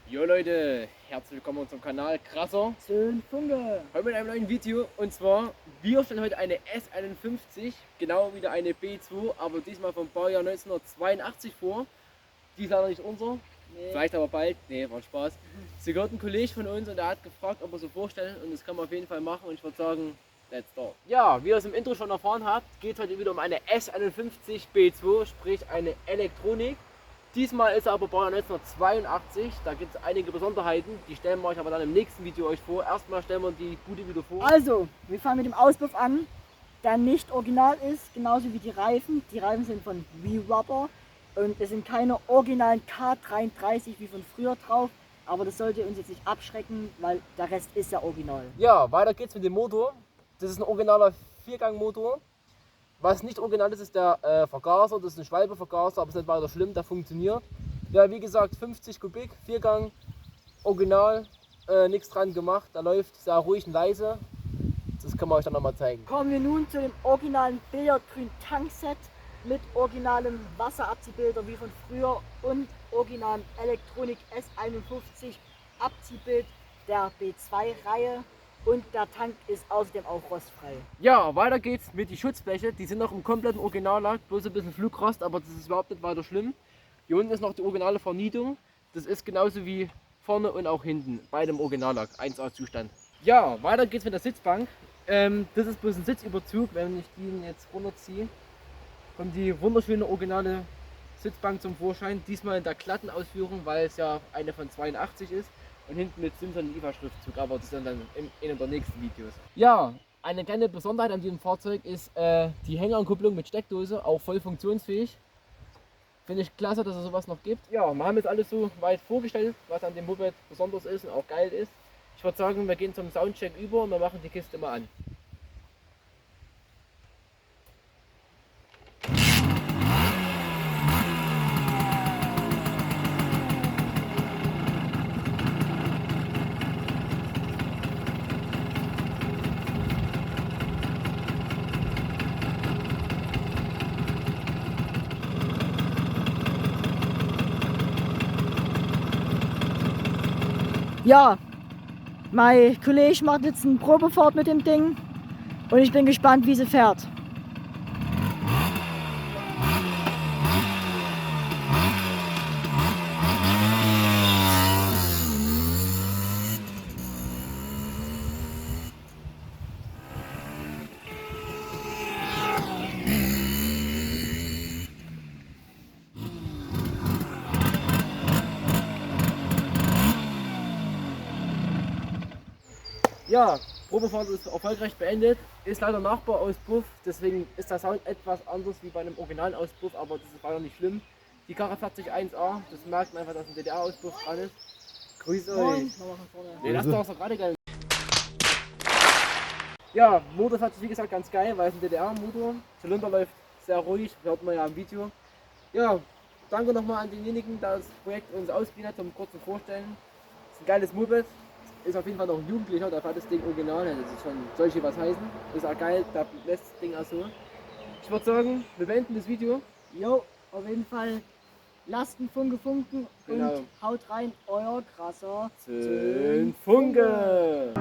Jo Leute, herzlich willkommen auf unserem Kanal Krasser. Zündfunke. Heute mit einem neuen Video und zwar, wir stellen heute eine S51, genau wieder eine B2, aber diesmal vom Baujahr 1982 vor. Die ist leider nicht unser, vielleicht aber bald, nee, war Spaß. Sie gehört ein Kollege von uns und der hat gefragt, ob wir so vorstellen und das kann man auf jeden Fall machen und ich würde sagen, let's start. Ja, wie ihr es im Intro schon erfahren habt, geht es heute wieder um eine S51 B2, sprich eine Elektronik. Diesmal ist er aber Baujahr 1982, da gibt es einige Besonderheiten, die stellen wir euch aber dann im nächsten Video euch vor. Erstmal stellen wir die Bude wieder vor. Also, wir fangen mit dem Auspuff an, der nicht original ist, genauso wie die Reifen. Die Reifen sind von V-Rubber und es sind keine originalen K33 wie von früher drauf, aber das sollte uns jetzt nicht abschrecken, weil der Rest ist ja original. Ja, weiter geht's mit dem Motor. Das ist ein originaler Viergangmotor. Was nicht original ist, ist der Vergaser. Das ist ein Schwalbe-Vergaser, aber ist nicht weiter schlimm, der funktioniert. Ja, wie gesagt, 50 Kubik, Viergang, original, nichts dran gemacht. Der läuft sehr ruhig und leise. Das kann man euch dann nochmal zeigen. Kommen wir nun zu dem originalen billardgrün Tankset mit originalem Wasserabziehbilder wie von früher und originalem Elektronik S51 Abziehbild der B2-Reihe. Und der Tank ist außerdem auch rostfrei. Ja, weiter geht's mit die Schutzbleche. Die sind noch im kompletten Originallack, bloß ein bisschen Flugrost, aber das ist überhaupt nicht weiter schlimm. Hier unten ist noch die originale Vernietung. Das ist genauso wie vorne und auch hinten, beide im Originallack, 1A Zustand. Ja, weiter geht's mit der Sitzbank. Das ist bloß ein Sitzüberzug. Wenn ich den jetzt runterziehe, kommt die wunderschöne originale Sitzbank zum Vorschein. Diesmal in der glatten Ausführung, weil es ja eine von 82 ist. Und hinten mit Simson IFA-Schriftzug, aber das sind dann in einem der nächsten Videos. Ja, eine kleine Besonderheit an diesem Fahrzeug ist die Hängerankupplung mit Steckdose, auch voll funktionsfähig. Finde ich klasse, dass es sowas noch gibt. Ja, wir haben jetzt alles so weit vorgestellt, was an dem Moped besonders ist und auch geil ist. Ich würde sagen, wir gehen zum Soundcheck über und wir machen die Kiste mal an. Ja, mein Kollege macht jetzt eine Probefahrt mit dem Ding und ich bin gespannt, wie sie fährt. Ja, Probefahrt ist erfolgreich beendet. Ist leider Nachbauauspuff, deswegen ist der Sound etwas anders wie bei einem originalen Auspuff, aber das ist leider nicht schlimm. Die Karre fährt sich 1A, das merkt man einfach, dass ein DDR-Auspuff dran ist. Grüße euch. Nee, das ist doch so gerade geil. Ja, Motor fährt sich wie gesagt ganz geil, weil es ein DDR-Motor. Zylinder läuft sehr ruhig, hört man ja im Video. Ja, danke nochmal an denjenigen, der das Projekt uns ausgeliehen hat zum kurzen Vorstellen. Das ist ein geiles Moped. Ist auf jeden Fall noch ein Jugendlicher, der fährt das Ding original, das ist schon, soll hier was heißen. Ist auch geil, da lässt das Ding auch so. Ich würde sagen, wir beenden das Video. Jo, auf jeden Fall lasst einen Funke funken Genau. und haut rein, euer krasser Zündfunke!